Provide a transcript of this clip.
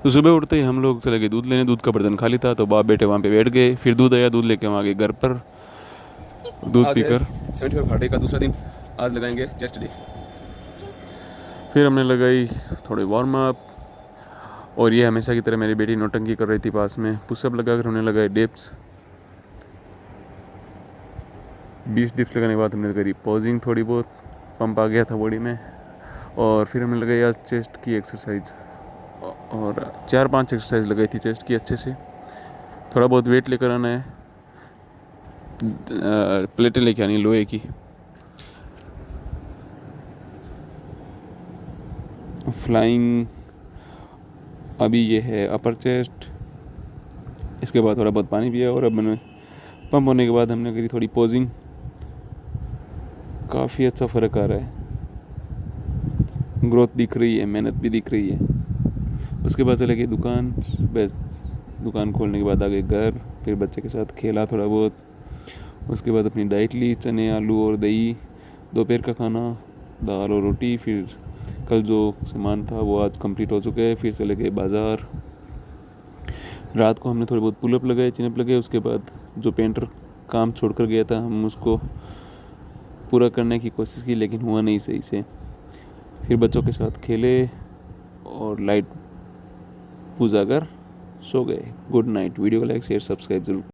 तो सुबह उठते ही हम लोग चले गए दूध लेने। दूध का बर्तन खाली था तो बाप बेटे वहाँ पे बैठ गए। फिर दूध आया, दूध लेके हम आ गए घर पर दूध आज है पीकर। 75 घाटे का दूसरा दिन। आज लगाएंगे चेस्ट डे। फिर हमने लगाई थोड़े वार्म अप। और ये हमेशा की तरह मेरी बेटी नौटंकी कर रही थी पास में। पुशअप लगाकर हमने लगाए डिप्स। 20 डिप्स लगाने के बाद हमने करी पॉजिंग, थोड़ी बहुत पंप आ गया था बॉडी में। और फिर हमने लगाई आज चेस्ट की एक्सरसाइज। और 4-5 एक्सरसाइज लगाई थी चेस्ट की अच्छे से। थोड़ा बहुत वेट लेकर आना है, प्लेटें लेके आनी लोहे की। फ्लाइंग अभी ये है अपर चेस्ट। इसके बाद थोड़ा बहुत पानी पिया और अब मैंने पंप होने के बाद हमने करी थोड़ी पोजिंग। काफ़ी अच्छा फ़र्क आ रहा है, ग्रोथ दिख रही है, मेहनत भी दिख रही है। उसके बाद चले गए दुकान। बस दुकान खोलने के बाद आ गए घर। फिर बच्चे के साथ खेला थोड़ा बहुत। उसके बाद अपनी डाइट ली, चने आलू और दही। दोपहर का खाना दाल और रोटी। फिर कल जो सामान था वो आज कंप्लीट हो चुका है। फिर चले गए बाज़ार। रात को हमने थोड़े बहुत पुलअप लगाए, चिनअप लगाए। उसके बाद जो पेंटर काम छोड़कर गया था हम उसको पूरा करने की कोशिश की, लेकिन हुआ नहीं सही से। फिर बच्चों के साथ खेले और लाइट पूजा कर सो गए। Good night. वीडियो को लाइक शेयर सब्सक्राइब जरूर।